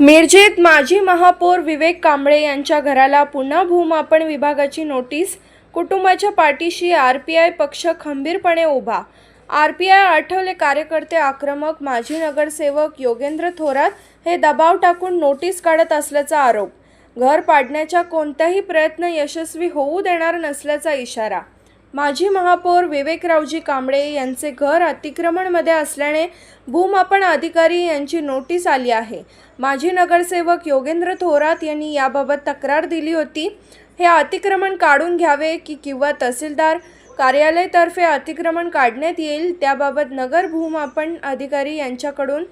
मिरजेत माजी महापौर विवेक कांबळे यांच्या घराला पुन्हा भूमापन विभागाची नोटीस. कुटुंबाच्या पाठीशी आरपीआय पक्ष खंबीरपणे उभा. आरपीआय आठवले कार्यकर्ते आक्रमक. माजी नगरसेवक योगेंद्र थोरात हे दबाव टाकून नोटीस काढत असल्याचा आरोप. घर पाडण्याचा कोणताही प्रयत्न यशस्वी होऊ देणार नसल्याचा इशारा. माजी महापौर विवेकरावजी कांबळे यांचे घर अतिक्रमणमध्ये असल्याने भूमापन अधिकारी यांची नोटीस आली आहे. माजी नगरसेवक योगेंद्र थोरात यांनी याबाबत तक्रार दिली होती. हे अतिक्रमण काढून घ्यावे किंवा तहसीलदार कार्यालयातर्फे अतिक्रमण काढण्यात येईल, त्याबाबत नगर भूमापन अधिकारी यांच्याकडून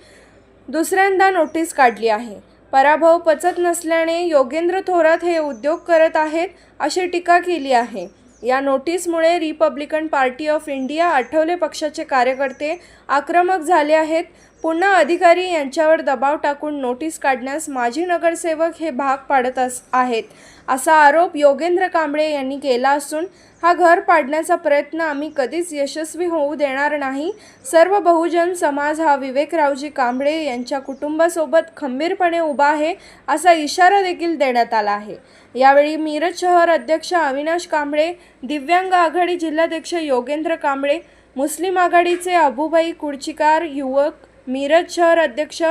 दुसऱ्यांदा नोटीस काढली आहे. पराभव पचत नसल्याने योगेंद्र थोरात हे उद्योग करत आहेत अशी टीका केली आहे. या नोटीसमुळे Republican Party of India Athawale पक्षाचे कार्यकर्ते आक्रमक झाले आहेत. पुन्हा अधिकारी यांच्यावर दबाव टाकून नोटीस काढण्यास माजी नगरसेवक हे भाग पाडत आहेत असा आरोप योगेंद्र कांबळे यांनी केला असून हा घर पाडण्याचा प्रयत्न आम्ही कधीच यशस्वी होऊ देणार नाही. सर्व बहुजन समाज हा विवेकरावजी कांबळे यांच्या कुटुंबासोबत खंबीरपणे उभा आहे असा इशारा देखील देण्यात आला आहे. यावेळी मिरज शहर अध्यक्ष अविनाश कांबळे, दिव्यांग आघाडी जिल्हाध्यक्ष योगेंद्र कांबळे, मुस्लिम आघाडीचे अबुभाई कुडचिकार, युवक मिरज शहर अध्यक्ष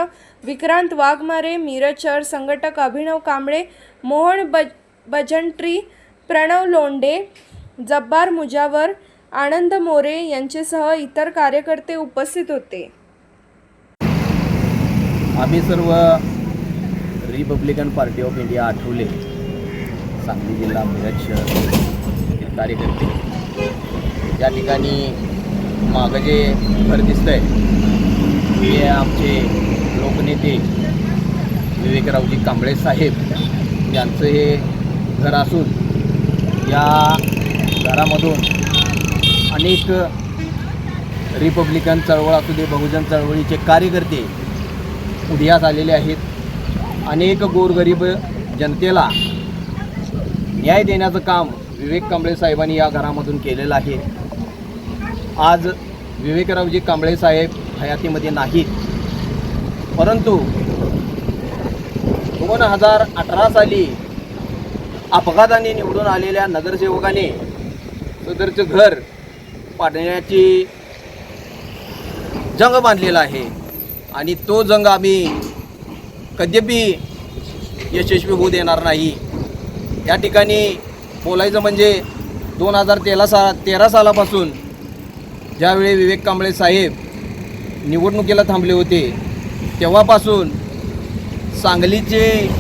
विक्रांत वाघमारे, मिरज शहर संघटक अभिनव कांबळे, मोहन बजंट्री, प्रणव लोंढे, जब्बार मुजावर, आनंद मोरे यांच्यासह इतर कार्यकर्ते उपस्थित होते. आम्ही सर्व Republican Party of India Athawale Sangli जिल्हा मिरज शहर कार्यकर्ते या ठिकाणी मागं जे घर दिसतंय हे आमचे लोकनेते विवेकरावजी कांबळे साहेब यांचं हे घर असून या घरामधून अनेक रिपब्लिकन चळवळ असू दे, बहुजन चळवळीचे कार्यकर्ते उदयास आलेले आहेत. अनेक गोरगरीब जनतेला न्याय देण्याचं काम विवेक कांबळे साहेबांनी या घरामधून केलेलं आहे. आज विवेकरावजी कांबळे साहेब हयातीमध्ये नाहीत, परंतु 2018 साली अपघाताने निवडून आलेल्या नगरसेवकाने सदरचं घर पाडण्याची जंग बांधलेला आहे आणि तो जंग आम्ही कधीही यशस्वी होऊ देणार नाही. या ठिकाणी बोलायचं म्हणजे 2013 सालापासून ज्यावेळी विवेक कांबळे साहेब निवडणुकीला थांबले होते तेव्हापासून सांगलीचे एक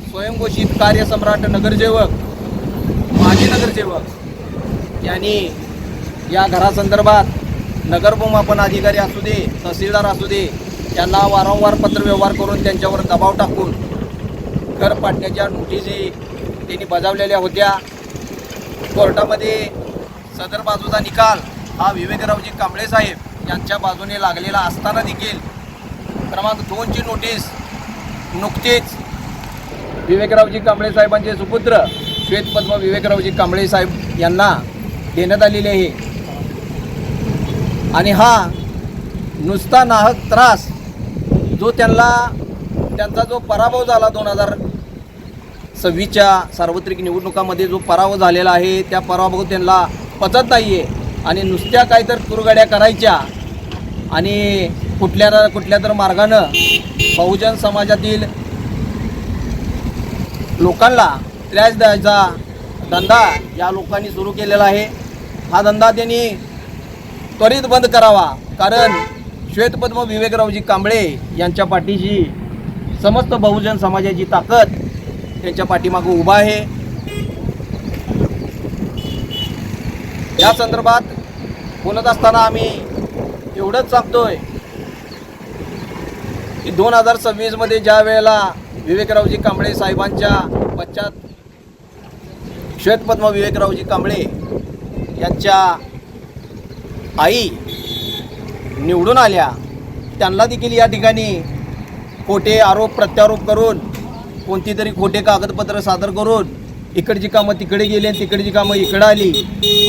स्वयंघोषित कार्यसम्राट नगरसेवक, माजी नगरसेवक यांनी या घरासंदर्भात नगर भूमापन अधिकारी असू दे, तहसीलदार असू दे, त्यांना वारंवार पत्रव्यवहार करून त्यांच्यावर दबाव टाकून घर पाडण्याच्या नोटिसी त्यांनी बजावलेल्या होत्या. कोर्टामध्ये सदर बाजूचा निकाल हा विवेकरावजी कांबळे साहेब यांच्या बाजूने लागलेला असताना देखील क्रमांक 2ची नोटीस नुकतीच विवेकरावजी कांबळे साहेबांचे सुपुत्र श्वेतपद्म विवेकरावजी कांबळे साहेब यांना देण्यात आलेली आहे. आणि हा नुसता नाहक त्रास जो त्यांचा जो पराभव झाला 2026च्या सार्वत्रिक निवडणुकामध्ये जो पराभव झालेला आहे त्या पराभव त्यांना पचत नाही आहे आणि नुसत्या काय तर कुरगड्या करायच्या आणि कुठल्या तर मार्गानं बहुजन समाजातील लोकांना त्रास द्यायचा धंदा या लोकांनी सुरू केलेला आहे. हा धंदा त्यांनी त्वरित बंद करावा, कारण श्वेतपद्म विवेकरावजी कांबळे यांच्या पाठीशी समस्त बहुजन समाजाची ताकद त्यांच्या पाठीमागे उभा आहे. या संदर्भात बोलत असताना आम्ही एवढंच सांगतोय की 2026मध्ये ज्या वेळेला विवेकरावजी कांबळे साहेबांच्या पश्चात श्वेतपद्म विवेकरावजी कांबळे यांच्या आई निवडून आल्या, त्यांना देखील या ठिकाणी खोटे आरोप प्रत्यारोप करून कोणती तरी खोटे कागदपत्र सादर करून इकडची कामं तिकडे गेली आणि तिकडची कामं इकडे आली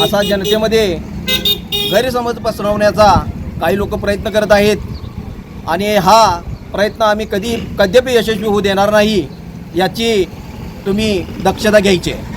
असा जनतेमध्ये गैरसमज पसरवण्याचा काही लोक प्रयत्न करत आहेत. आणि हा प्रयत्न आम्ही कद्यापि यशस्वी होऊ देणार नाही, याची तुम्ही दक्षता घ्यायची आहे.